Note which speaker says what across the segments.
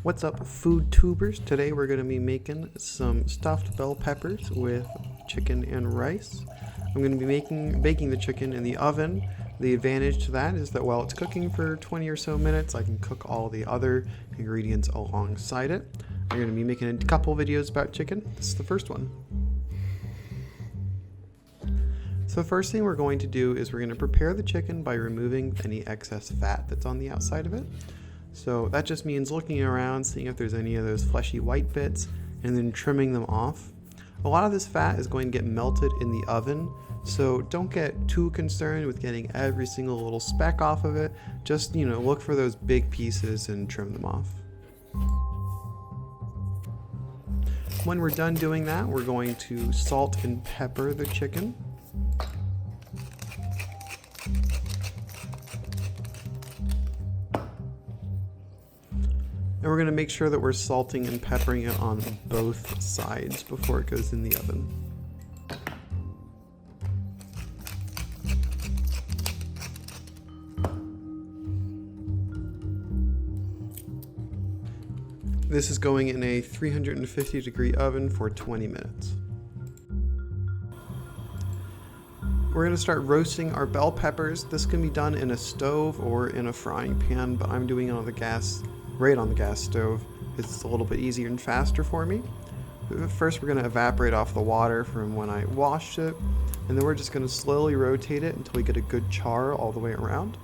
Speaker 1: What's up, food tubers? Today we're going to be making some stuffed bell peppers with chicken and rice. I'm going to be baking the chicken in the oven. The advantage to that is that while it's cooking for 20 or so minutes, I can cook all the other ingredients alongside it. I'm going to be making a couple videos about chicken. This is the first one. So the first thing we're going to do is we're going to prepare the chicken by removing any excess fat that's on the outside of it. So that just means looking around, seeing if there's any of those fleshy white bits, and then trimming them off. A lot of this fat is going to get melted in the oven, so don't get too concerned with getting every single little speck off of it. Just, look for those big pieces and trim them off. When we're done doing that, we're going to salt and pepper the chicken. And we're going to make sure that we're salting and peppering it on both sides before it goes in the oven. This is going in a 350-degree oven for 20 minutes. We're going to start roasting our bell peppers. This can be done in a stove or in a frying pan, but I'm doing it on the gas. Right on the gas stove. It's a little bit easier and faster for me. First, we're going to evaporate off the water from when I washed it, and then we're just going to slowly rotate it until we get a good char all the way around.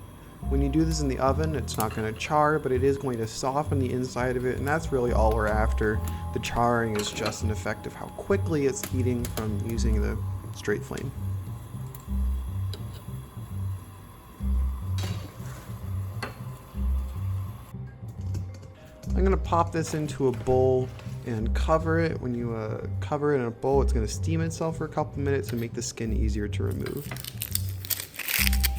Speaker 1: When you do this in the oven, it's not going to char, but it is going to soften the inside of it, and that's really all we're after. The charring is just an effect of how quickly it's heating from using the straight flame. I'm going to pop this into a bowl and cover it. When you cover it in a bowl, it's going to steam itself for a couple minutes and make the skin easier to remove.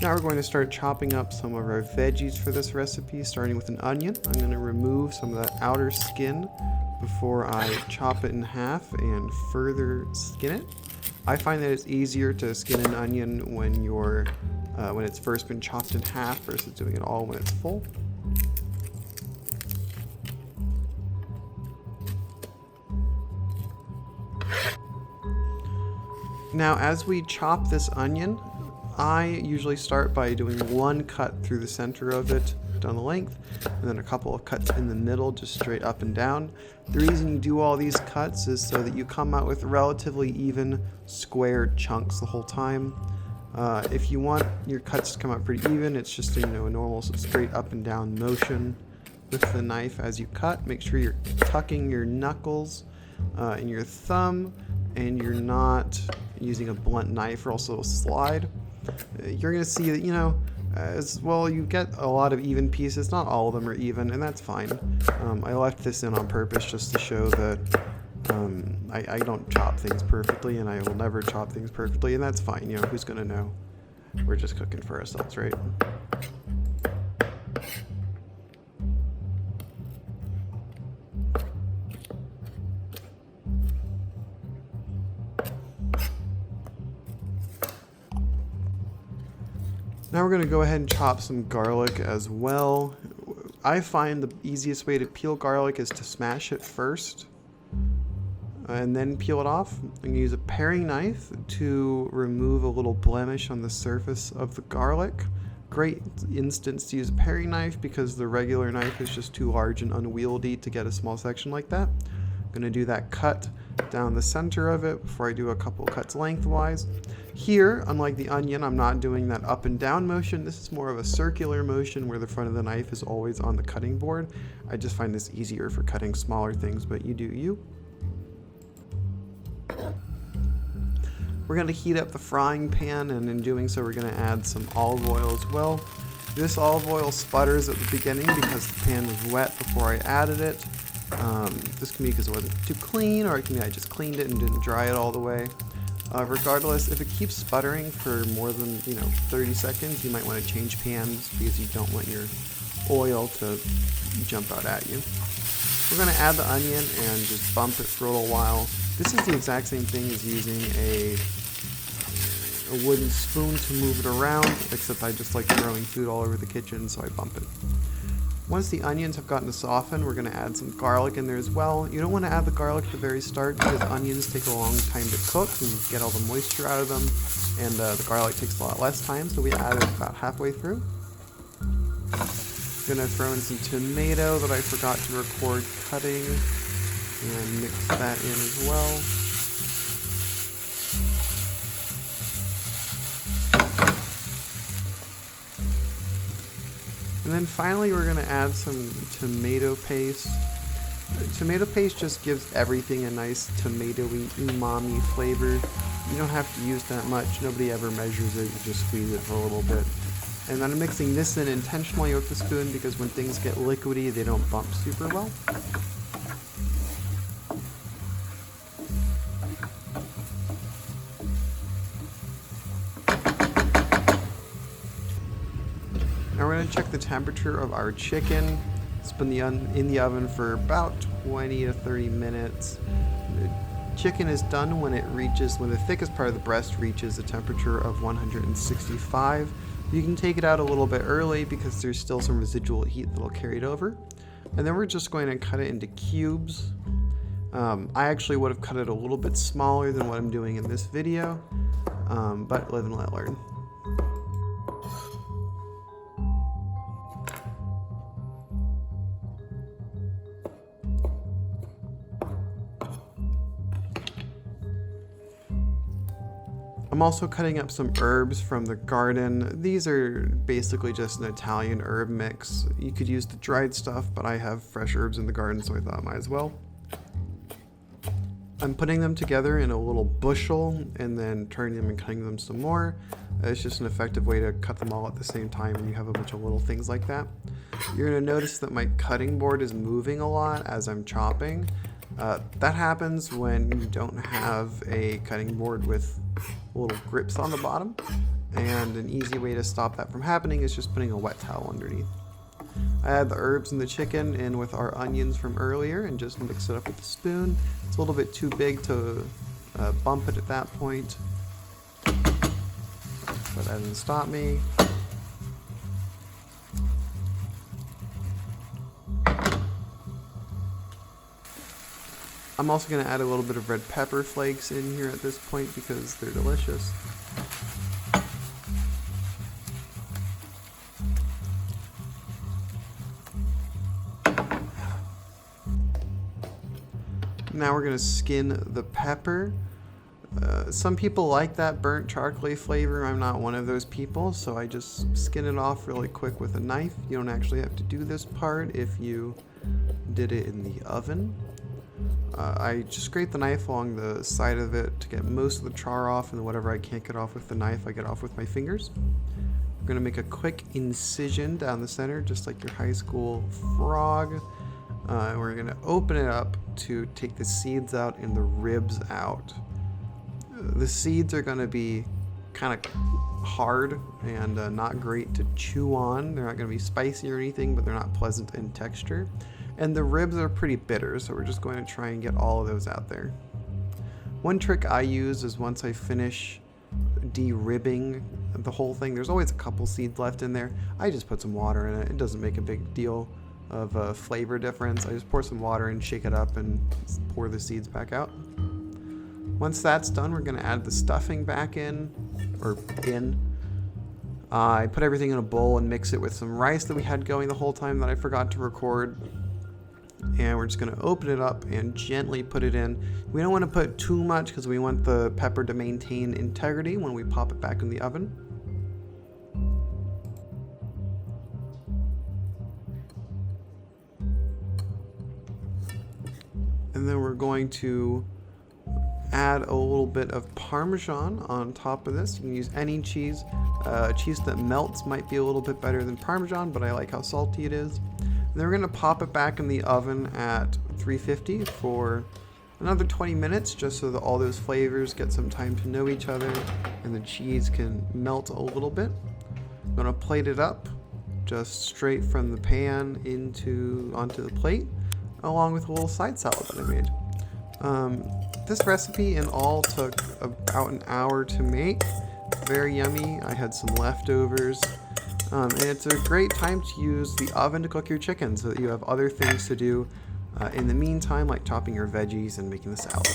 Speaker 1: Now we're going to start chopping up some of our veggies for this recipe, starting with an onion. I'm going to remove some of the outer skin before I chop it in half and further skin it. I find that it's easier to skin an onion when it's first been chopped in half versus doing it all when it's full. Now, as we chop this onion, I usually start by doing one cut through the center of it down the length, and then a couple of cuts in the middle, just straight up and down. The reason you do all these cuts is so that you come out with relatively even squared chunks the whole time. If you want your cuts to come out pretty even, it's just a normal straight up and down motion with the knife as you cut. Make sure you're tucking your knuckles and your thumb, and you're not using a blunt knife or also a slide. You're going to see that, as well, you get a lot of even pieces. Not all of them are even, and that's fine. I left this in on purpose just to show that I don't chop things perfectly, and I will never chop things perfectly, and that's fine. Who's going to know? We're just cooking for ourselves, right? Now we're going to go ahead and chop some garlic as well. I find the easiest way to peel garlic is to smash it first and then peel it off. I'm going to use a paring knife to remove a little blemish on the surface of the garlic. Great instance to use a paring knife because the regular knife is just too large and unwieldy to get a small section like that. I'm going to do that cut down the center of it before I do a couple cuts lengthwise. Here, unlike the onion, I'm not doing that up and down motion. This is more of a circular motion where the front of the knife is always on the cutting board. I just find this easier for cutting smaller things, but you do you. We're going to heat up the frying pan, and in doing so, we're going to add some olive oil as well. This olive oil sputters at the beginning because the pan was wet before I added it. This can be because it wasn't too clean, or it can be I just cleaned it and didn't dry it all the way. Regardless, if it keeps sputtering for more than 30 seconds, you might want to change pans because you don't want your oil to jump out at you. We're going to add the onion and just bump it for a little while. This is the exact same thing as using a wooden spoon to move it around, except I just like throwing food all over the kitchen, so I bump it. Once the onions have gotten to soften, we're going to add some garlic in there as well. You don't want to add the garlic at the very start because onions take a long time to cook and get all the moisture out of them, and the garlic takes a lot less time, so we add it about halfway through. I'm going to throw in some tomato that I forgot to record cutting and mix that in as well. And then finally we're going to add some tomato paste. Tomato paste just gives everything a nice tomatoey, umami flavor. You don't have to use that much. Nobody ever measures it. You just squeeze it for a little bit. And I'm mixing this in intentionally with the spoon because when things get liquidy, they don't bump super well. Now we're going to check the temperature of our chicken. It's been in the oven for about 20 to 30 minutes. The chicken is done when the thickest part of the breast reaches a temperature of 165. You can take it out a little bit early because there's still some residual heat that'll carry it over. And then we're just going to cut it into cubes. I actually would have cut it a little bit smaller than what I'm doing in this video, but live and let learn. I'm also cutting up some herbs from the garden. These are basically just an Italian herb mix. You could use the dried stuff, but I have fresh herbs in the garden, so I thought I might as well. I'm putting them together in a little bushel and then turning them and cutting them some more. It's just an effective way to cut them all at the same time when you have a bunch of little things like that. You're going to notice that my cutting board is moving a lot as I'm chopping. That happens when you don't have a cutting board with little grips on the bottom, and an easy way to stop that from happening is just putting a wet towel underneath. I add the herbs and the chicken in with our onions from earlier and just mix it up with a spoon. It's a little bit too big to bump it at that point, but that didn't stop me. I'm also going to add a little bit of red pepper flakes in here at this point because they're delicious. Now we're going to skin the pepper. Some people like that burnt chocolatey flavor. I'm not one of those people, so I just skin it off really quick with a knife. You don't actually have to do this part if you did it in the oven. I just scrape the knife along the side of it to get most of the char off, and whatever I can't get off with the knife, I get off with my fingers. We're going to make a quick incision down the center, just like your high school frog. And we're going to open it up to take the seeds out and the ribs out. The seeds are going to be kind of hard and not great to chew on. They're not going to be spicy or anything, but they're not pleasant in texture. And the ribs are pretty bitter, so we're just going to try and get all of those out there. One trick I use is once I finish de-ribbing the whole thing, there's always a couple seeds left in there. I just put some water in it. It doesn't make a big deal of a flavor difference. I just pour some water in, shake it up, and pour the seeds back out. Once that's done, we're going to add the stuffing back in, I put everything in a bowl and mix it with some rice that we had going the whole time that I forgot to record. And we're just going to open it up and gently put it in. We don't want to put too much because we want the pepper to maintain integrity when we pop it back in the oven. And then we're going to add a little bit of Parmesan on top of this. You can use any cheese. Cheese that melts might be a little bit better than Parmesan, but I like how salty it is. And then we're going to pop it back in the oven at 350 for another 20 minutes, just so that all those flavors get some time to know each other and the cheese can melt a little bit. I'm going to plate it up just straight from the pan onto the plate, along with a little side salad that I made. This recipe in all took about an hour to make. Very yummy. I had some leftovers. And it's a great time to use the oven to cook your chicken so that you have other things to do in the meantime, like chopping your veggies and making the salad.